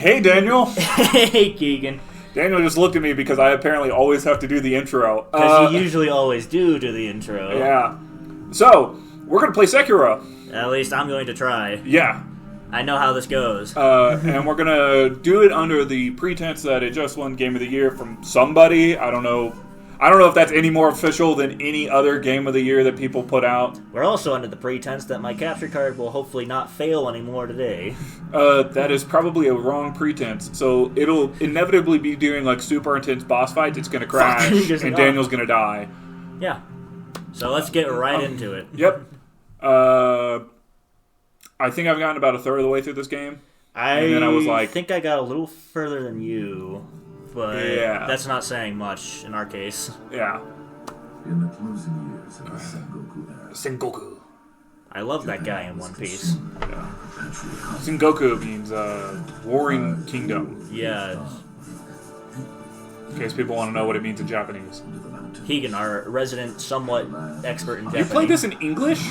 Hey, Daniel. Hey, Keegan. Daniel just looked at me because I apparently always have to do the intro. Because you usually always do the intro. Yeah. So, we're going to play Sekiro. At least I'm going to try. Yeah. I know how this goes. And we're going to do it under the pretense that it just won Game of the Year from somebody. I don't know if that's any more official than any other Game of the Year that people put out. We're also under the pretense that my capture card will hopefully not fail anymore today. That is probably a wrong pretense. So it'll inevitably be doing like super intense boss fights. It's going to crash, and Daniel's going to die. Yeah. So let's get right into it. Yep. I think I've gotten about a third of the way through this game. And then I was like, think I got a little further than you. But yeah, that's not saying much in our case. Yeah. In the closing years of the Sengoku era, Sengoku. I love that guy in One Piece. Yeah. Sengoku means Warring Kingdom. Yeah. In case people want to know what it means in Japanese. Keegan, our resident, somewhat expert in Japanese. You play this in English?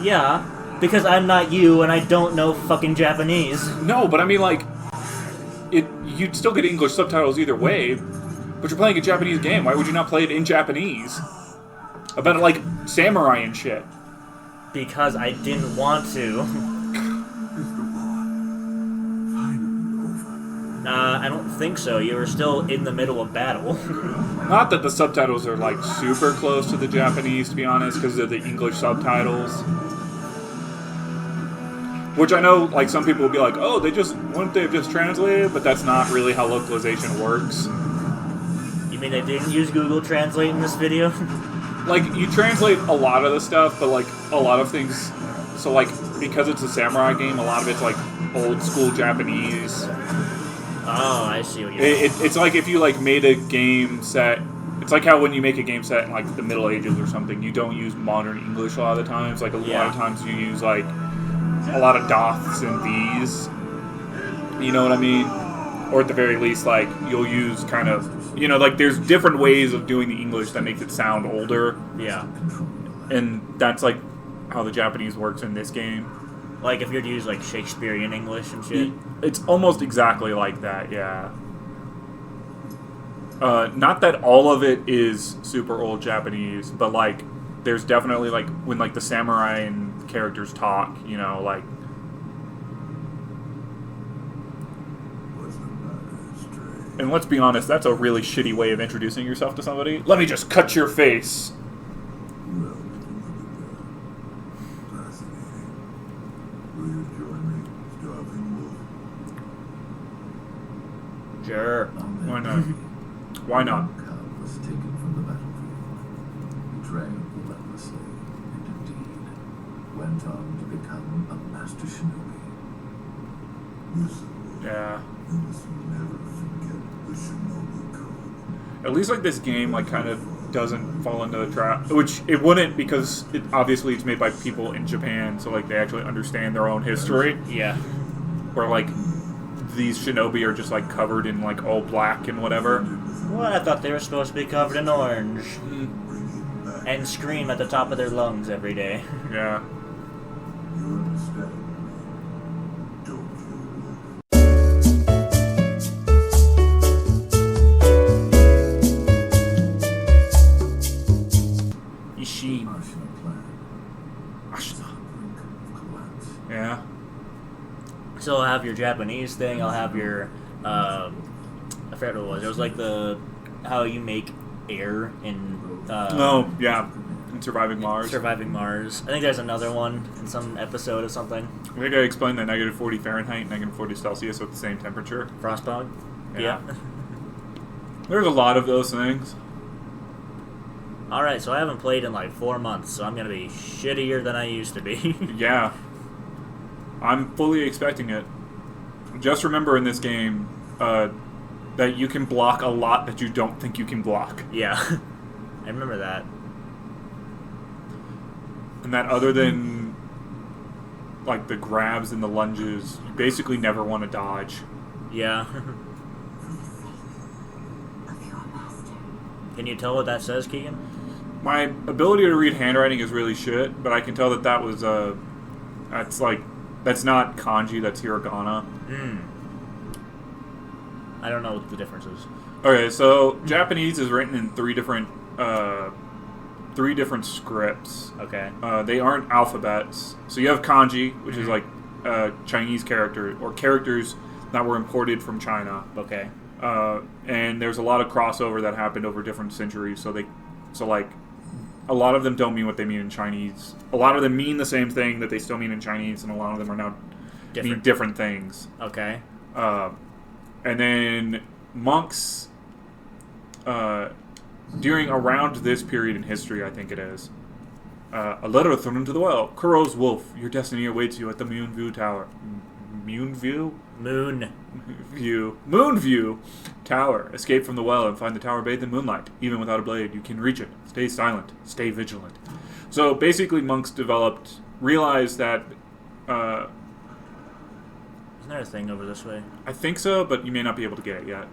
Yeah, because I'm not you and I don't know fucking Japanese. No, but I mean, like, you'd still get English subtitles either way, but you're playing a Japanese game. Why would you not play it in Japanese? About, like, samurai and shit. Because I didn't want to. I don't think so. You were still in the middle of battle. Not that the subtitles are, like, super close to the Japanese, to be honest, because of the English subtitles. Which I know, like, some people will be like, oh, wouldn't they have just translated? But that's not really how localization works. You mean they didn't use Google Translate in this video? Like, you translate a lot of the stuff, but, like, a lot of things... So, like, because it's a samurai game, a lot of it's, like, old-school Japanese. Oh, I see what you mean. It's like if you, like, made a game set... It's like how when you make a game set in, like, the Middle Ages or something, you don't use modern English a lot of the times. Like, a lot of times you use, like, a lot of doths and these. You know what I mean? Or at the very least, like, you'll use kind of... You know, like, there's different ways of doing the English that makes it sound older. Yeah. And that's, like, how the Japanese works in this game. Like, if you're to use, like, Shakespearean English and shit? It's almost exactly like that, yeah. Not that all of it is super old Japanese, but, like, there's definitely, like, when, like, the samurai and characters talk, you know, like... And let's be honest, that's a really shitty way of introducing yourself to somebody. Let me just cut your face. Sure. Why not? Why not? was taken from the battlefield, betrayed relentlessly, and indeed went on to become a master shinobi. Yeah. You must never forget the shinobi code. At least, like, this game, like, kind of doesn't fall into the trap, which it wouldn't because obviously it's made by people in Japan, so, like, they actually understand their own history. Yeah. Where, like, these shinobi are just, like, covered in, like, all black and whatever. What? I thought they were supposed to be covered in orange. And scream at the top of their lungs every day. Yeah. You understand? Don't you? Ishii. Yeah. So I'll have your Japanese thing, I'll have your, I forgot what it was. It was like how you make air in, Oh, yeah. In Surviving Mars. Surviving Mars. I think there's another one in some episode or something. I think I explained that negative 40 Fahrenheit and negative 40 Celsius at the same temperature. Frostbog? Yeah. There's a lot of those things. Alright, so I haven't played in like 4 months, so I'm gonna be shittier than I used to be. Yeah. I'm fully expecting it. Just remember in this game that you can block a lot that you don't think you can block. Yeah. I remember that. And that other than, like, the grabs and the lunges, you basically never want to dodge. Yeah. Can you tell what that says, Keegan? My ability to read handwriting is really shit, but I can tell that was, that's, like, That's not kanji, that's hiragana. I don't know what the difference is. Okay, so Japanese is written in three different scripts. Okay. They aren't alphabets. So you have kanji, which is like Chinese character or characters that were imported from China. Okay. And there's a lot of crossover that happened over different centuries. So like a lot of them don't mean what they mean in Chinese. A lot of them mean the same thing that they still mean in Chinese, and a lot of them are now mean different things. Okay. And then monks, during around this period in history, I think it is, a letter thrown into the well. Kuro's wolf, your destiny awaits you at the Moonview Tower. Moonview Tower. Escape from the well and find the tower bathed in moonlight. Even without a blade, you can reach it. Stay silent. Stay vigilant. So basically, monks realized that. Isn't there a thing over this way? I think so, but you may not be able to get it yet.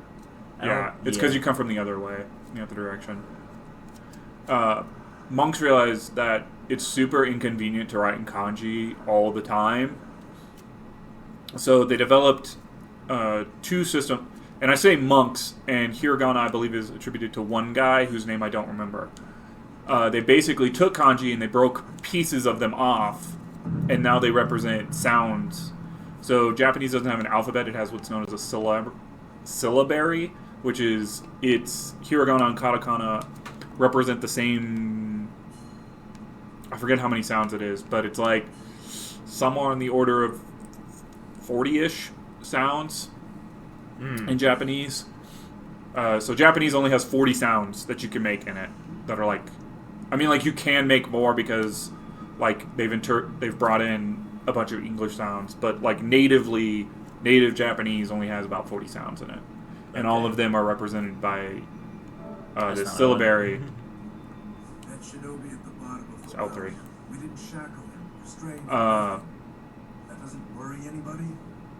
Yeah, it's because you come from the other way, the other direction. Monks realized that it's super inconvenient to write in kanji all the time. So they developed two systems. And I say monks, and hiragana, I believe, is attributed to one guy whose name I don't remember. They basically took kanji and they broke pieces of them off, and now they represent sounds. So Japanese doesn't have an alphabet. It has what's known as a syllabary, which is its hiragana and katakana represent the same. I forget how many sounds it is, but it's like somewhere in the order of 40-ish sounds in Japanese. So Japanese only has 40 sounds that you can make in it that are like, I mean, like you can make more because like they've brought in a bunch of English sounds, but like native Japanese only has about 40 sounds in it, and all of them are represented by this syllabary. That shinobi at the bottom of It's the L3. well. We didn't shackle him, restrain him. That doesn't worry anybody?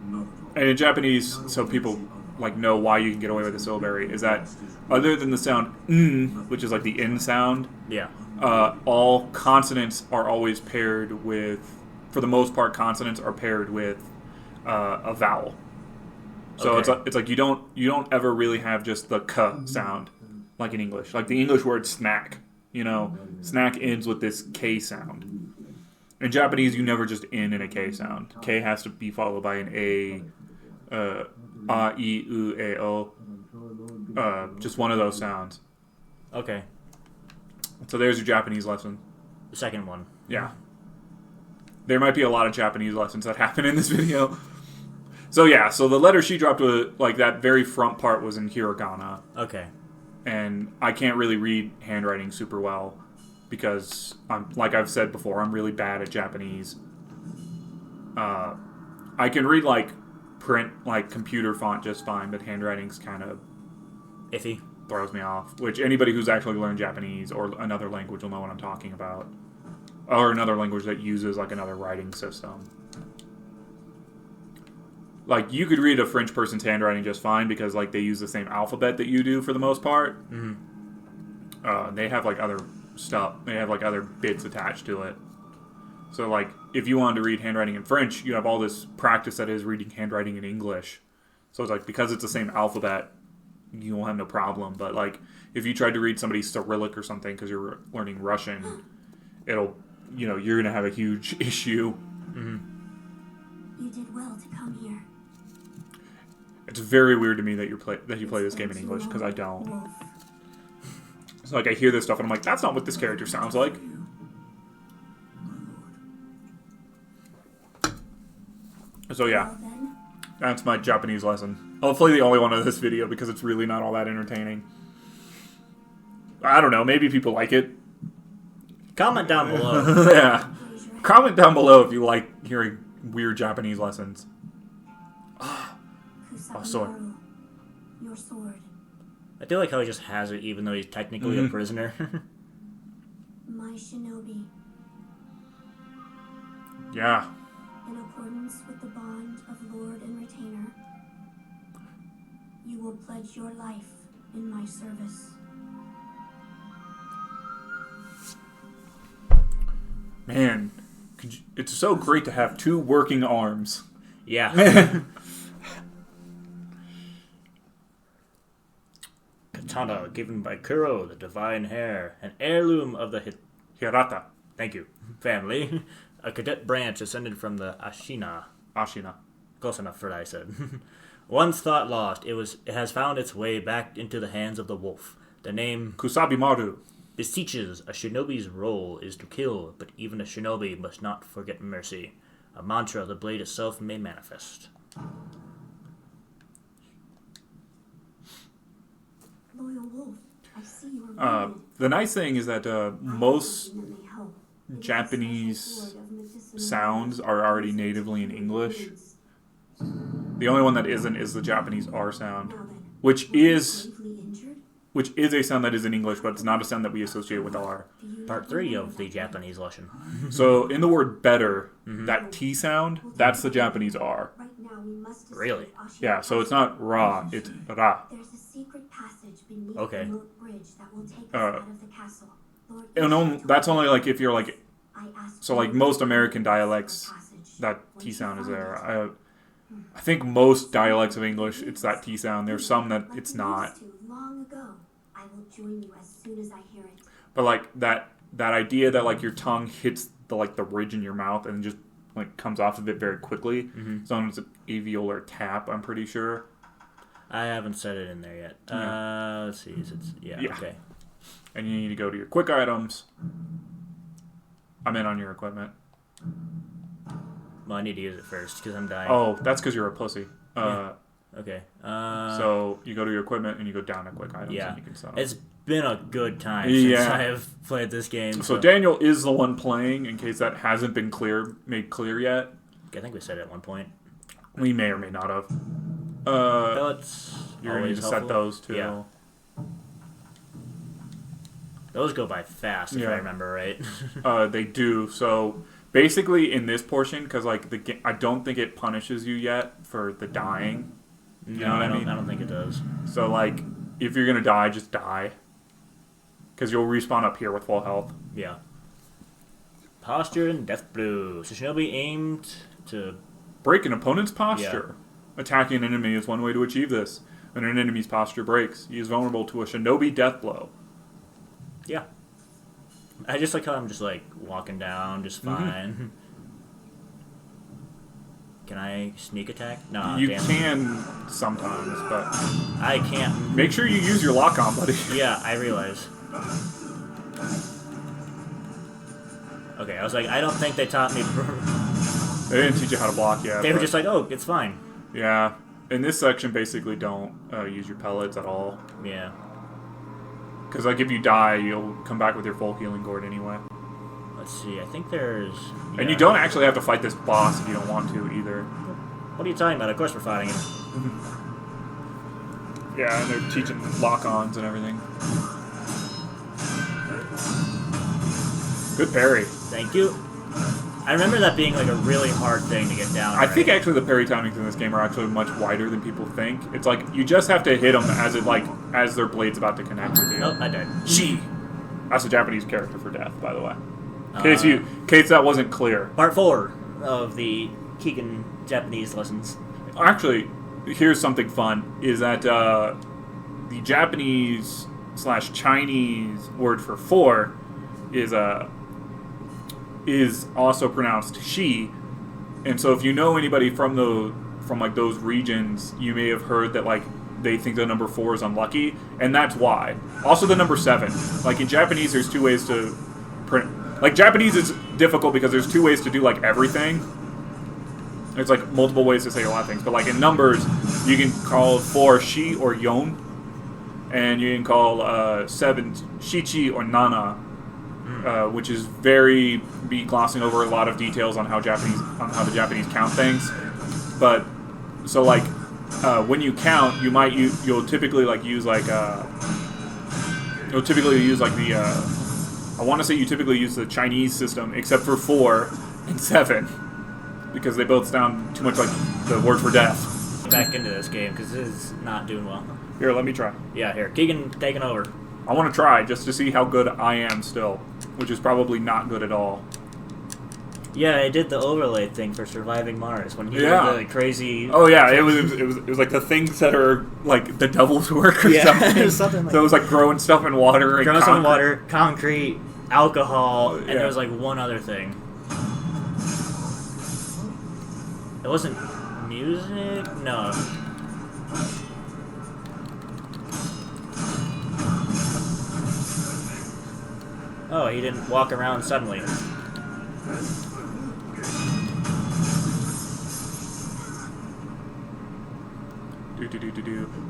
Not at all. And in Japanese, so people like know why you can get away with the syllabary, is that other than the sound which is like the in sound, Yeah. all consonants are always paired with, for the most part, consonants are paired with a vowel. So Okay. it's like you don't ever really have just the k sound like in English. Like the English word snack, snack ends with this k sound. In Japanese, you never just end in a k sound. K has to be followed by an a, I, U, A, O. Just one of those sounds. Okay. So there's your Japanese lesson. The second one. Yeah. There might be a lot of Japanese lessons that happen in this video. So yeah, so the letter she dropped was, like, that very front part was in hiragana. Okay. And I can't really read handwriting super well because, like I've said before, I'm really bad at Japanese. I can read, like, print, like, computer font just fine, but handwriting's kind of Iffy. throws me off. Which anybody who's actually learned Japanese or another language will know what I'm talking about. Or another language that uses, like, another writing system. Like, you could read a French person's handwriting just fine because, like, they use the same alphabet that you do for the most part. Mm-hmm. They have, like, other stuff. They have, like, other bits attached to it. So, like, if you wanted to read handwriting in French, you have all this practice that is reading handwriting in English. So it's like, because it's the same alphabet, you won't have no problem. But, like, if you tried to read somebody's Cyrillic or something because you're learning Russian, it'll, you're going to have a huge issue. Mm-hmm. You did well to come here. It's very weird to me that you play this game in English, because I don't. Wolf. So, like, I hear this stuff and I'm like, that's not what this character sounds like. So yeah, Well then, that's my Japanese lesson. Hopefully the only one of this video, because it's really not all that entertaining. I don't know, maybe people like it. Comment down below. Yeah. raise your hand. Comment down below if you like hearing weird Japanese lessons. sword. Kusabamaru, your sword. I do like how he just has it even though he's technically a prisoner. My shinobi. Yeah. In accordance with the bond of lord and retainer, you will pledge your life in my service. Man, it's so great to have two working arms. Yeah. katana given by Kuro, the divine hair, an heirloom of the Hirata. thank you, family, a cadet branch ascended from the Ashina. Close enough for what I said. Once thought lost, it has found its way back into the hands of the wolf. The name Kusabi Maru. beseeches a shinobi's role is to kill, but even a shinobi must not forget mercy. A mantra the blade itself may manifest. Loyal wolf, I see you are wounded. The nice thing is that most Ultimately hope that Japanese the sword of medicinal sounds are already natively in English. The only one that isn't is the Japanese R sound, Now then, which were you is gravely injured? a sound that is in English, but it's not a sound that we associate with R. Do you Part not 3 know of the that Japanese lesson. So in the word better, that T sound, that's the Japanese R. Right now we must escape Really? Ashina Yeah, so it's not Ra, it's Ra. There's a secret passage beneath Okay. the moat bridge that will take us out of the castle. Lord And Ishtar that's told only me. like if you're like, I asked so like you most to American find the dialects, passage. that When T you sound is find there. it, I think most dialects of English, it's that T sound. There's some that like it's we not. used to long ago. I will join you as soon as I hear it. But like that idea that like your tongue hits the like the ridge in your mouth and just like comes off of it very quickly. So it's an alveolar tap, I'm pretty sure. I haven't said it in there yet. Let's see. Yeah, Yeah. okay. And you need to go to your quick items. I'm in on your equipment. Well, I need to use it first because I'm dying. Oh, that's because you're a pussy. Okay. So you go to your equipment and you go down to quick items yeah. and you can set up. It's been a good time since Yeah. I have played this game. So Daniel is the one playing, in case that hasn't been made clear yet. I think we said it at one point. We may or may not have. Pellets. You're going to need to set those too. Yeah. Those go by fast, if Yeah. I remember right. They do. So basically, in this portion, because like I don't think it punishes you yet for the dying. You know what I mean? I don't think it does. So like, if you're gonna die, just die. Because you'll respawn up here with full health. Yeah. Posture and Death Blow. So Shinobi aimed to... Break an opponent's posture. Attacking an enemy is one way to achieve this. When an enemy's posture breaks, he is vulnerable to a Shinobi death blow. Yeah. I just like how I'm just like walking down just fine. Can I sneak attack? No, You damn it. can sometimes, but I can't. make sure you use your lock on, buddy. Yeah, I realize. Okay, I was like, I don't think they taught me. They didn't teach you how to block yet. They were but- just like, oh, it's fine. Yeah. In this section, basically, don't use your pellets at all. Yeah. Because, like, if you die, you'll come back with your full healing gourd anyway. Let's see. I think there's. And yeah. you don't actually have to fight this boss if you don't want to, either. What are you talking about? Of course we're fighting him. Yeah, and they're teaching lock-ons and everything. Good parry. Thank you. I remember that being like a really hard thing to get down. I think actually the parry timings in this game are actually much wider than people think. It's like you just have to hit them as their blade's about to connect with you. Nope, I died. She. That's a Japanese character for death, by the way. In case that wasn't clear. Part 4 of the Keegan Japanese lessons. Actually, here's something fun: is that the Japanese/Chinese word for 4 is also pronounced she, and so if you know anybody from like those regions, you may have heard that like they think the number 4 is unlucky, and that's why. Also, the number 7. Like in Japanese, there's 2 ways to print. Like Japanese is difficult because there's 2 ways to do like everything. There's like multiple ways to say a lot of things, but like in numbers, you can call 4 shi or yon, and you can call 7 shichi or nana. Which is be glossing over a lot of details on how the Japanese count things. But so like when you count, you'll typically use the I want to say you typically use the Chinese system, except for 4 and 7, because they both sound too much like the word for death. Back into this game because this is not doing well. Here, let me try. Yeah, here. Keegan taking over. I want to try just to see how good I am still, which is probably not good at all. Yeah, I did the overlay thing for Surviving Mars when he did the crazy. Oh yeah, it was like the things that are like the devil's work or something. Something like so it was like growing stuff in water, growing stuff in water, concrete, alcohol, and Yeah. there was like one other thing. It wasn't music. No. Oh, he didn't walk around suddenly.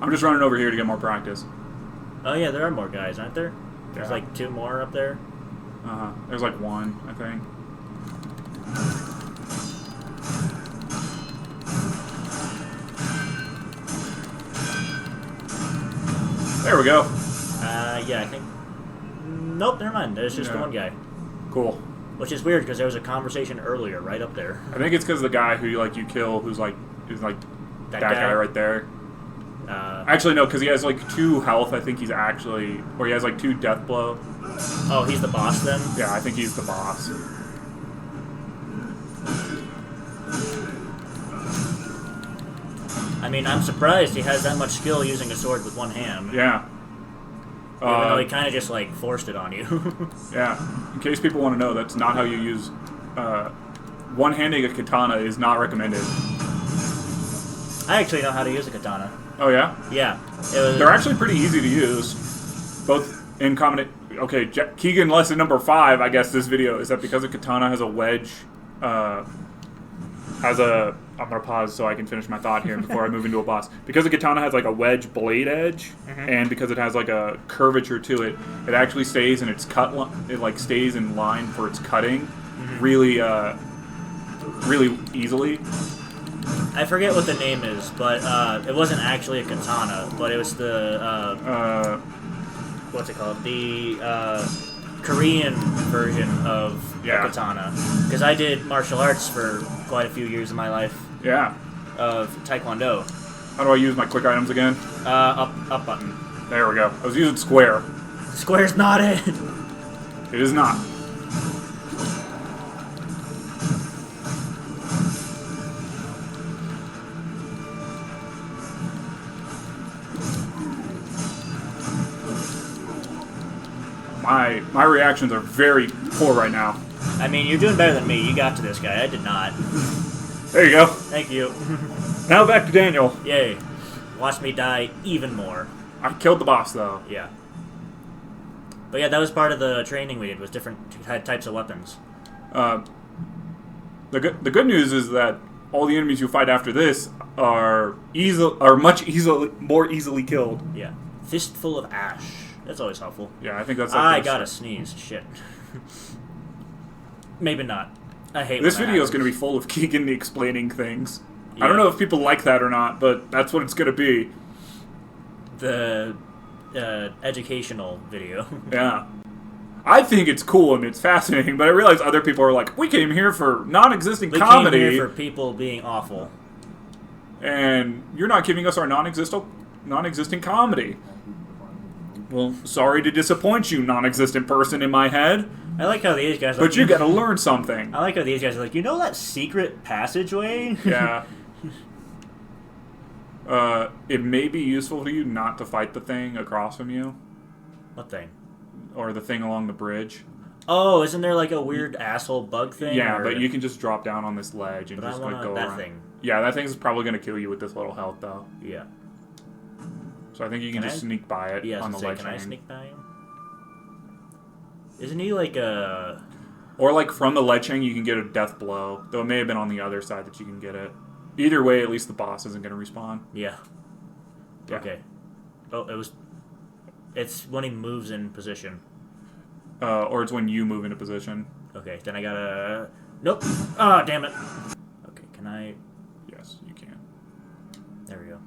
I'm just running over here to get more practice. Oh yeah, there are more guys, aren't there? There's Yeah. like 2 more up there. There's like 1, I think. There we go. Yeah, I think. Nope, never mind. There's just the Yeah. one guy, Cool. which is weird because there was a conversation earlier right up there. I think it's because the guy who you kill, is like that guy right there. Actually, no, because he has like 2 health. I think he's actually, or he has like 2 death blow. Oh, he's the boss then? Yeah, I think he's the boss. I mean, I'm surprised he has that much skill using a sword with one hand. Yeah. Even though he kind of just like forced it on you. Yeah. In case people want to know, that's not how you use. One-handing a katana is not recommended. I actually know how to use a katana. Oh yeah. Yeah, it was. They're actually pretty easy to use, both in combination. Okay, Keegan lesson number 5, I guess this video is that because a katana has a wedge, I'm gonna pause so I can finish my thought here before I move into a boss. Because a katana has like a wedge blade edge, and because it has like a curvature to it, it actually stays in its cut. It like stays in line for its cutting, really easily. I forget what the name is, but it wasn't actually a katana, but it was the what's it called? The Korean version of a katana. Because I did martial arts for quite a few years of my life. Yeah. Of Taekwondo. How do I use my quick items again? Up button. There we go. I was using square. Square's not it. It is not. My reactions are very poor right now. I mean, you're doing better than me. You got to this guy. I did not. There you go. Thank you. Now back to Daniel. Yay. Watch me die even more. I killed the boss though. Yeah. But yeah, that was part of the training we did, was different types of weapons. The good news is that all the enemies you fight after this are more easily killed. Yeah. Fistful of ash. That's always helpful. Yeah, I think that's like I gotta sneeze. Shit. Maybe not. I hate this when that video is happens. going to be full of Keegan explaining things. Yeah. I don't know if people like that or not, but that's what it's going to be. The educational video. Yeah. I think it's cool and it's fascinating, but I realize other people are like, we came here for non-existent We comedy. came here for people being awful. And you're not giving us our non-existent comedy. Well, sorry to disappoint you, non-existent person in my head, I like how these guys. but you got to learn something. I like how these guys are like, you know that secret passageway? Yeah. It may be useful to you not to fight the thing across from you, What thing? or the thing along the bridge. Oh, isn't there like a weird asshole bug thing? Yeah, or... but you can just drop down on this ledge and But I just want like go that around. thing. Yeah, that thing's probably going to kill you with this little health, though. Yeah. So I think you can just sneak by it Yeah, on the ledge. can I sneak by him? Isn't he like a... Or like from the ledge hang, you can get a death blow. Though it may have been on the other side that you can get it. Either way, at least the boss isn't going to respawn. Yeah. Yeah. Okay. Oh, it was... It's when he moves in position. Or it's when you move into position. Okay, then I gotta... Nope. Ah, damn it. Okay, can I... Yes, you can. There we go.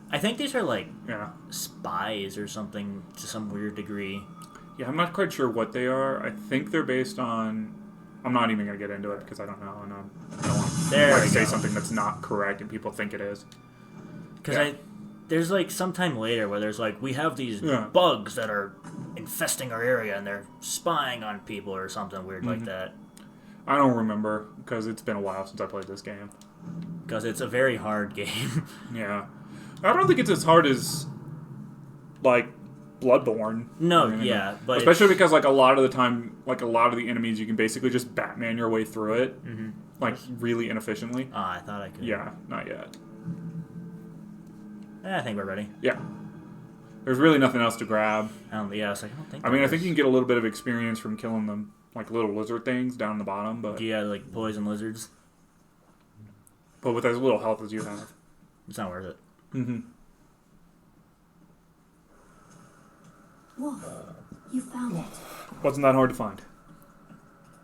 I think these are like Yeah. spies or something to some weird degree. Yeah, I'm not quite sure what they are. I think they're based on... I'm not even going to get into it because I don't know. And I don't want There to we say go. something that's not correct and people think it is. Because Yeah. there's like sometime later where there's like, we have these Yeah. bugs that are infesting our area and they're spying on people or something weird like that. I don't remember, because it's been a while since I played this game. Because it's a very hard game. Yeah. I don't think it's as hard as, like, Bloodborne. No, yeah, but especially because, like, a lot of the time, like, a lot of the enemies, you can basically just Batman your way through it, like, really inefficiently. Oh, I thought I could. Yeah, not yet. I think we're ready. Yeah. There's really nothing else to grab. Yeah, I was like, I don't think. I mean, I think you can get a little bit of experience from killing them, like, little lizard things down the bottom, but... Yeah, like poison lizards. But with as little health as you have. It's not worth it. Whoa, you found it. Wasn't that hard to find.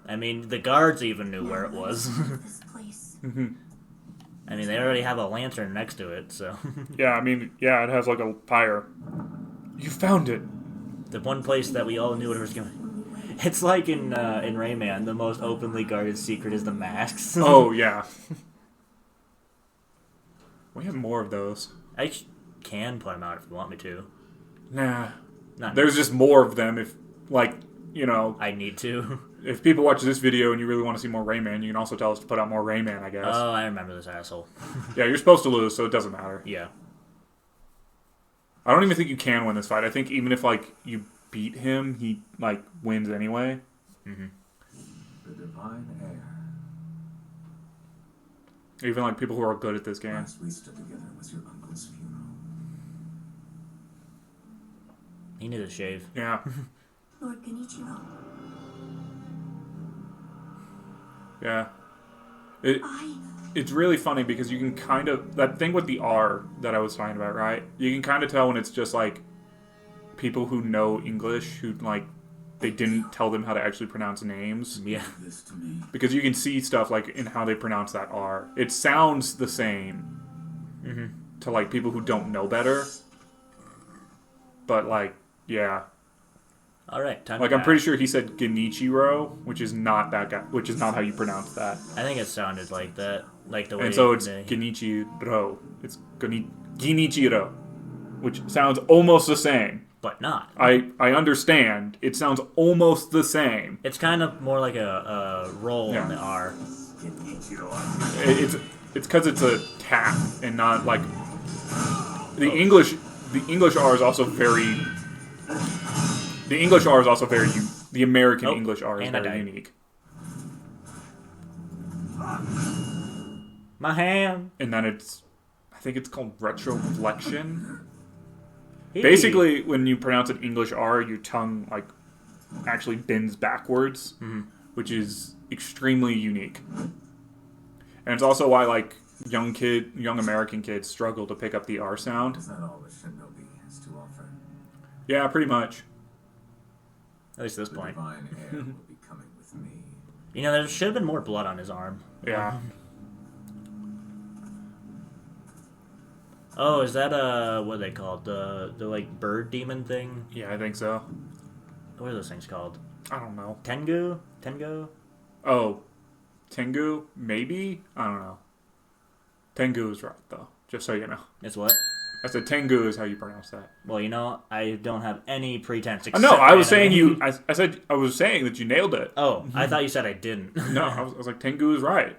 I mean, the guards even knew where it was. This place. I mean, they already have a lantern next to it, so... Yeah, I mean, yeah, it has, like, a pyre. You found it! The one place that we all knew it was going. It's like in Rayman, the most openly guarded secret is the masks. Oh, yeah. We have more of those. I can put them out if you want me to. Nah. Not There's just more of them if, like, you know... I need to. If people watch this video and you really want to see more Rayman, you can also tell us to put out more Rayman, I guess. Oh, I remember this asshole. Yeah, you're supposed to lose, so it doesn't matter. Yeah. I don't even think you can win this fight. I think even if, like, you beat him, he, like, wins anyway. The divine heir. Even, like, people who are good at this game. Last we stood together was your uncle's funeral. He needed a shave. Yeah. Lord Genichiro. Yeah. It's really funny because you can kind of... That thing with the R that I was talking about, right? You can kind of tell when it's just, like, people who know English who, like, they didn't tell them how to actually pronounce names. Yeah. This to me. Because you can see stuff, like, in how they pronounce that R. It sounds the same to, like, people who don't know better. But, like, yeah. All right, time. Like, to I'm pretty sure he said Genichiro, which is not that guy, which is not how you pronounce that. I think it sounded like that, like the way. And so it's Genichiro. It's Genichiro, which sounds almost the same. But not. I understand. It sounds almost the same. It's kind of more like a roll Yeah. on the R. It's because it's a tap and not like the English. The English R is also very. The English R is also very. The American English R is very unique. My hand. And then it's, I think it's called retroflexion. Hey. Basically, when you pronounce an English R, your tongue like actually bends backwards, which is extremely unique. And it's also why like young American kids struggle to pick up the R sound. Is that all the shinobi has to offer? Yeah, pretty much. At least at this The point. divine heir will be coming with me. You know, there should have been more blood on his arm. Yeah. Oh, is that what are they called? The like bird demon thing? Yeah, I think so. What are those things called? I don't know. Tengu? Tengu? Oh, Tengu? Maybe? I don't know. Tengu is right, though. Just so you know. It's what? I said Tengu is how you pronounce that. Well, you know, I don't have any pretense. No, I was anime. saying you. I was saying that you nailed it. Oh, I thought you said I didn't. No, I was like Tengu is right.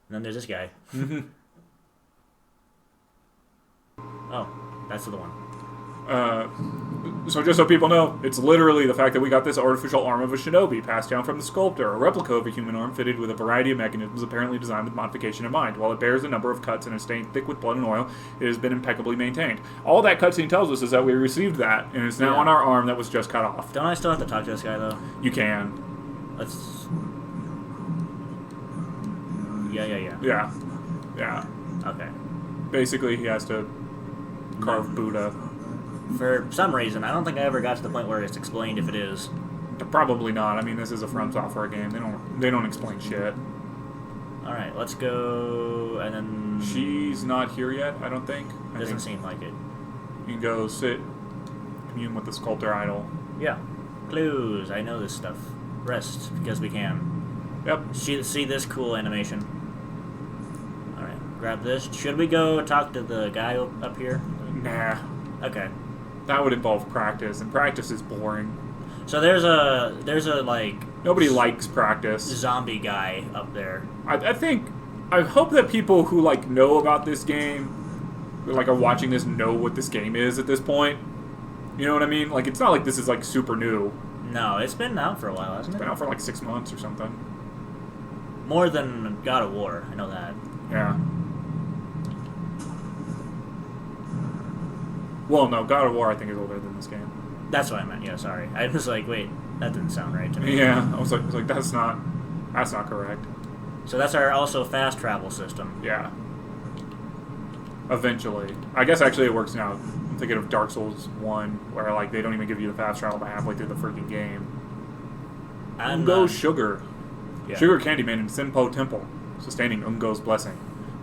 And then there's this guy. Oh, that's the one. So just so people know, it's literally the fact that we got this artificial arm of a shinobi passed down from the sculptor, a replica of a human arm fitted with a variety of mechanisms apparently designed with modification in mind. While it bears a number of cuts and is stained thick with blood and oil, it has been impeccably maintained. All that cutscene tells us is that we received that, and it's now on our arm that was just cut off. Don't I still have to talk to this guy, though? You can. Let's... Yeah. Yeah. Okay. Basically, he has to carve Buddha. For some reason, I don't think I ever got to the point where it's explained if it is. Probably not. I mean, this is a From Software game. They don't explain shit. Alright, let's go, and then... She's not here yet, I don't think. Doesn't seem like it. You can go sit, commune with the sculptor idol. Yeah. Clues. I know this stuff. Rest, because we can. Yep. See this cool animation. Alright, grab this. Should we go talk to the guy up here? Nah. Okay. that would involve practice, and practice is boring. So there's a like Nobody likes practice. zombie guy up there. I hope that people who like know about this game, like are watching this, know what this game is at this point. You know what I mean? Like, it's not like this is like super new. No, it's been out for a while, hasn't It's it? been out for like 6 months or something. More than God of War, I know that. Yeah. Well, no, God of War I think is older than this game. That's what I meant. Yeah, sorry. I was like, wait, that didn't sound right to me. Yeah, I was like that's not correct. So that's our also fast travel system. Yeah. Eventually, I guess actually it works now. I'm thinking of Dark Souls 1, where like they don't even give you the fast travel by halfway through the freaking game. Ungo Sugar. Yeah. Sugar Candyman in Sinpo Temple, sustaining Ungo's blessing.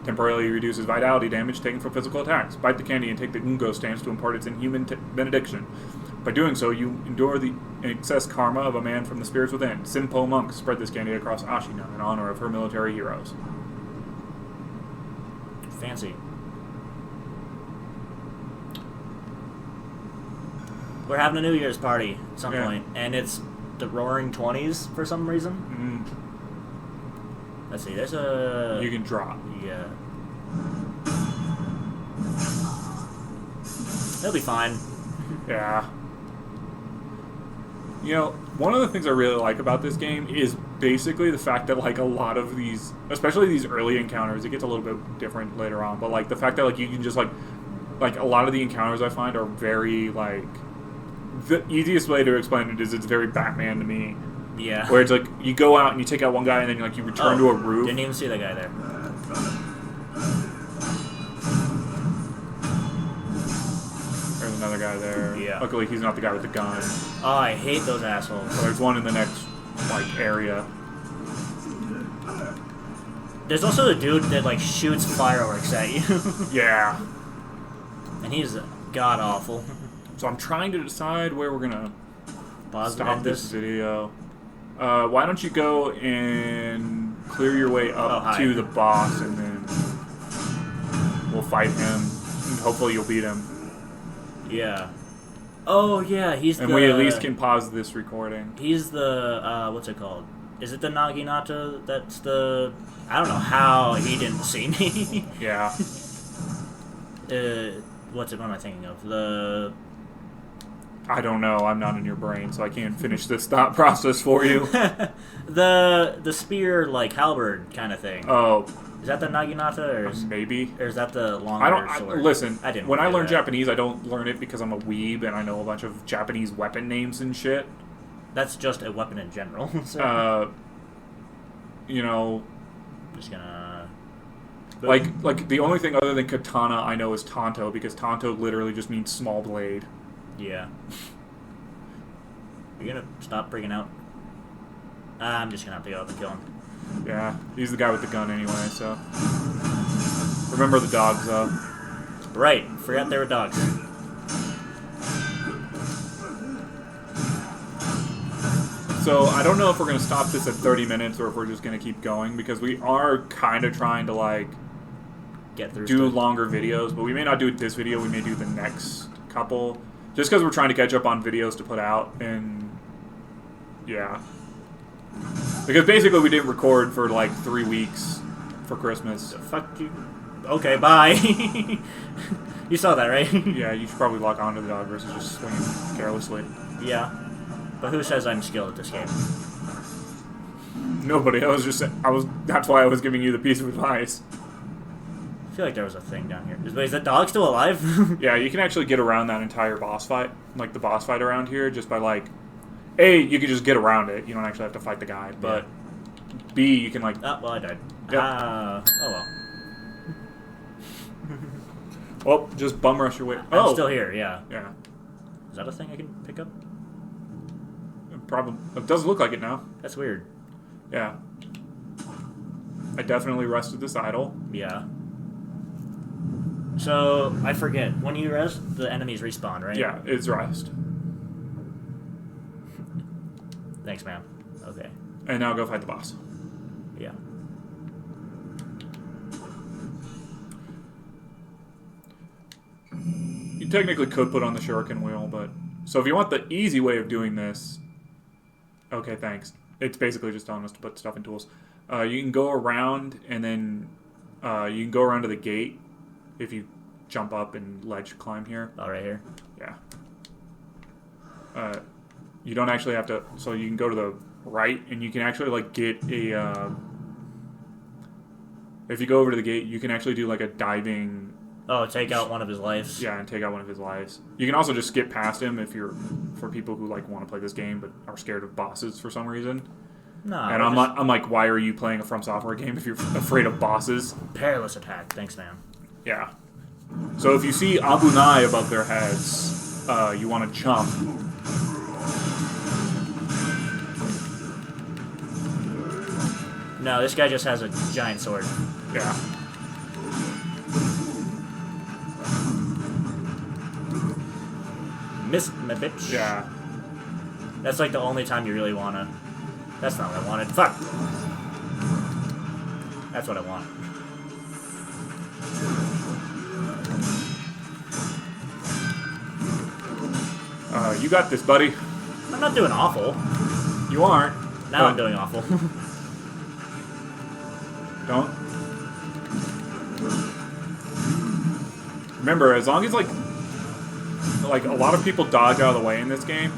Temporarily reduces vitality damage taken from physical attacks. Bite the candy and take the Ungo stance to impart its inhuman benediction. By doing so, you endure the excess karma of a man from the spirits within. Sinpo monks spread this candy across Ashina in honor of her military heroes. Fancy. We're having a New Year's party at some point, and it's the Roaring 20s for some reason. Let's see, there's a... You can drop. Yeah. It'll be fine. Yeah. You know, one of the things I really like about this game is basically the fact that, like, a lot of these, especially these early encounters, it gets a little bit different later on, but, like, the fact that, like, you can just, like, a lot of the encounters I find are very, like, the easiest way to explain it is it's very Batman to me. Yeah. Where it's, like, you go out and you take out one guy and then, like, you return to a roof. Didn't even see that guy there. There's another guy there. Yeah. Luckily, he's not the guy with the gun. Oh, I hate those assholes. So there's one in the next, like, area. There's also the dude that, like, shoots fireworks at you. Yeah. And he's god-awful. So I'm trying to decide where we're gonna stop this video. Why don't you go and clear your way up to the boss, and then we'll fight him, and hopefully you'll beat him. Yeah. Oh, yeah, he's and we at least can pause this recording. He's the, what's it called? Is it the Naginata that's the... I don't know how he didn't see me. Yeah. What am I thinking of? The... I don't know. I'm not in your brain, so I can't finish this thought process for you. the spear, like, halberd kind of thing. Oh. Is that the Naginata, or maybe? Or is that the longer sword? Listen, when I learn that. Japanese, I don't learn it because I'm a weeb and I know a bunch of Japanese weapon names and shit. That's just a weapon in general. So. You know... Just gonna... Like, the only thing other than katana I know is tanto, because tanto literally just means small blade. Yeah. You're gonna stop freaking out? I'm just gonna have to go up and kill him. Yeah, he's the guy with the gun anyway, so... Remember the dogs, though. Right, forgot there were dogs. So, I don't know if we're going to stop this at 30 minutes or if we're just going to keep going, because we are kind of trying to, like, get through do longer videos, but we may not do it this video, we may do the next couple, just because we're trying to catch up on videos to put out, and, yeah. Because basically we didn't record for, like, 3 weeks for Christmas. Fuck you. Okay, bye. You saw that, right? Yeah, you should probably lock onto the dog versus just swinging carelessly. Yeah. But who says I'm skilled at this game? Nobody. That's why I was giving you the piece of advice. I feel like there was a thing down here. Is that dog still alive? Yeah, you can actually get around that entire boss fight, like the boss fight around here, just by, like, A, you can just get around it. You don't actually have to fight the guy. But B, you can, like... Oh, well, I died. Yep. Oh, well. Well, just bum rush your way... I'm still here, yeah. Yeah. Is that a thing I can pick up? Probably. It does look like it now. That's weird. Yeah. I definitely rested this idle. Yeah. So, I forget. When you rest, the enemies respawn, right? Yeah, it's rest. Thanks, man. Okay. And now go fight the boss. Yeah. You technically could put on the shuriken wheel, but... So if you want the easy way of doing this... Okay, thanks. It's basically just telling us to put stuff in tools. You can go around, and then you can go around to the gate if you jump up and ledge climb here. Oh, right here? Yeah. You don't actually have to... So you can go to the right, and you can actually, like, get a... if you go over to the gate, you can actually do, like, a diving... Oh, take out one of his lives. Yeah, and take out one of his lives. You can also just skip past him if you're... For people who, like, want to play this game but are scared of bosses for some reason. No. And I'm like, why are you playing a From Software game if you're afraid of bosses? Perilous attack. Thanks, man. Yeah. So if you see Abunai above their heads, you want to jump. No, this guy just has a giant sword. Yeah. Miss my bitch. Yeah. That's like the only time you really wanna... That's not what I wanted. Fuck! That's what I want. You got this, buddy. I'm not doing awful. You aren't. Now I'm doing awful. Don't. Remember, as long as, like a lot of people dodge out of the way in this game,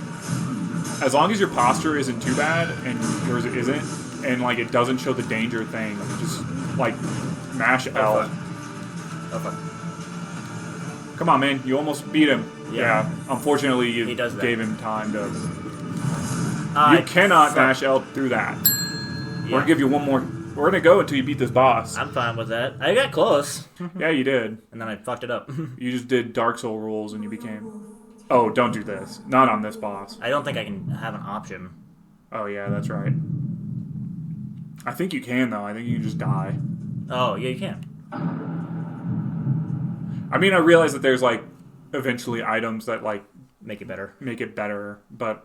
as long as your posture isn't too bad, and yours isn't, and, like, it doesn't show the danger thing, just, like, mash L. Oh, fuck. Come on, man. You almost beat him. Yeah. Unfortunately, you He does that. gave him time to... You cannot mash L through that. Yeah. We're going to give you one more... We're going to go until you beat this boss. I'm fine with that. I got close. Yeah, you did. And then I fucked it up. You just did Dark Soul rules and you became... Oh, don't do this. Not on this boss. I don't think I can have an option. Oh, yeah, that's right. I think you can, though. I think you can just die. Oh, yeah, you can. I mean, I realize that there's, like, eventually items that, like... Make it better. Make it better, but...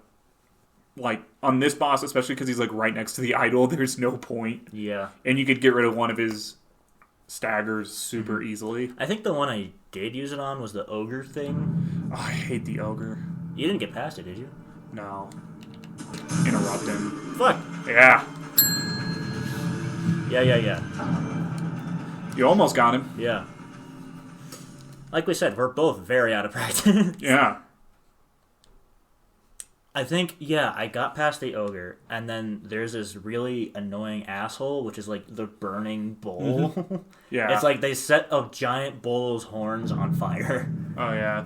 Like, on this boss, especially because he's, like, right next to the idol, there's no point. Yeah. And you could get rid of one of his staggers super easily. I think the one I did use it on was the ogre thing. Oh, I hate the ogre. You didn't get past it, did you? No. Interrupt him. Fuck. Yeah. Yeah. You almost got him. Yeah. Like we said, we're both very out of practice. Yeah. I think, yeah, I got past the ogre, and then there's this really annoying asshole, which is like the burning bull. Mm-hmm. Yeah. It's like they set a giant bull's horns on fire. Oh, yeah.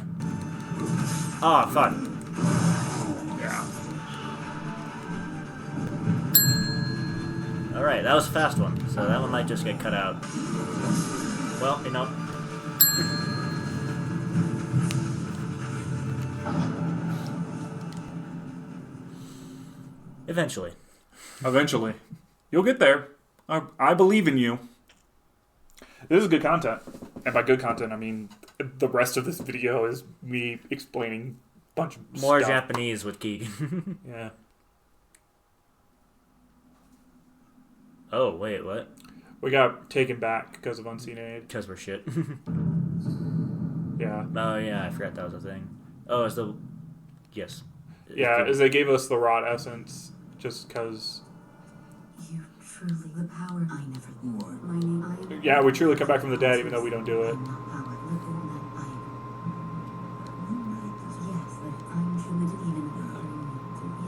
Oh, fuck. Yeah. Alright, that was a fast one, so that one might just get cut out. Well, you know. Eventually. Eventually. You'll get there. I believe in you. This is good content. And by good content, I mean the rest of this video is me explaining a bunch of More stuff. Japanese with Keegan. Yeah. Oh, wait, what? We got taken back because of Unseen Aid. Because we're shit. Yeah. Oh, yeah, I forgot that was a thing. Oh, it's the... Yes. Yeah, as they gave us the rot essence just because... You truly the power I never knew. My name I am. Yeah, we truly come back from the dead even though we don't do it. Not power within that I am. Yes, but I'm committed even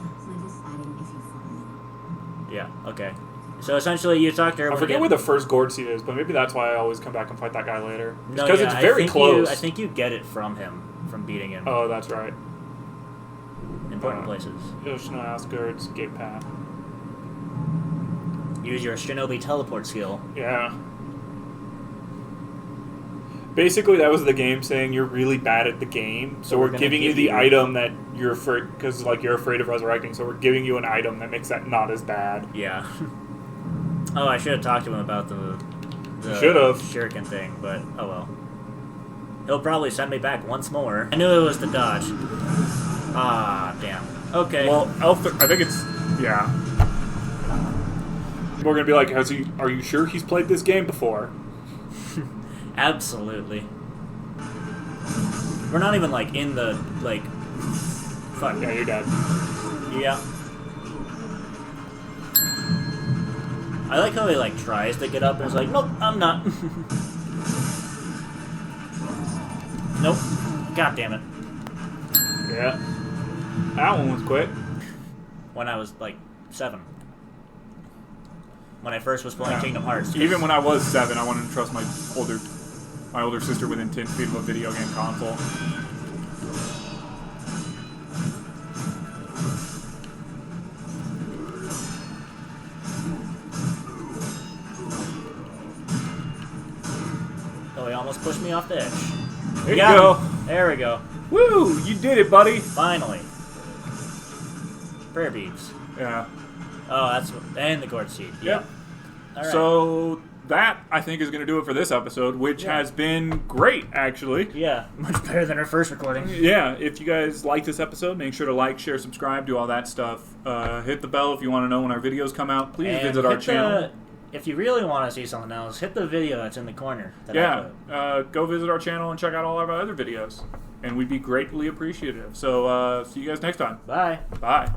yes, we're just adding if you follow. Yeah, okay. So essentially you talked to her... I forget where the first gourd seed is, but maybe that's why I always come back and fight that guy later. No, Because yeah, it's very close. I think you get it from him, from beating him. Oh, that's right. Important places. Yoshino Asgard's gate path. Use your shinobi teleport skill. Yeah. Basically, that was the game saying you're really bad at the game, so we're gonna giving you give the you- item that you're afraid, because like you're afraid of resurrecting. So we're giving you an item that makes that not as bad. Yeah. Oh, I should have talked to him about the Should've. shuriken thing, but oh well. He'll probably send me back once more. I knew it was the dodge. Ah, damn. Okay. Well, I think it's yeah. We're gonna be like, are you sure he's played this game before? Absolutely. We're not even, like, in the, like... Fuck. Yeah, you're dead. Yeah. I like how he, like, tries to get up and is like, nope, I'm not. Nope. God damn it. Yeah. That one was quick. When I was, like, 7. When I first was playing Kingdom Hearts. Even when I was 7, I wanted to trust my older sister within 10 feet of a video game console. Oh, he almost pushed me off the edge. There you go. There we go. Woo! You did it, buddy. Finally. Prayer beads. Yeah. Oh, that's... And the gourd seed. Yep. All right. So that, I think, is going to do it for this episode, which has been great, actually. Yeah, much better than our first recording. Yeah, if you guys like this episode, make sure to like, share, subscribe, do all that stuff. Hit the bell if you want to know when our videos come out. Please And visit our channel. If you really want to see something else, hit the video that's in the corner. Go visit our channel and check out all of our other videos. And we'd be greatly appreciative. So, see you guys next time. Bye. Bye.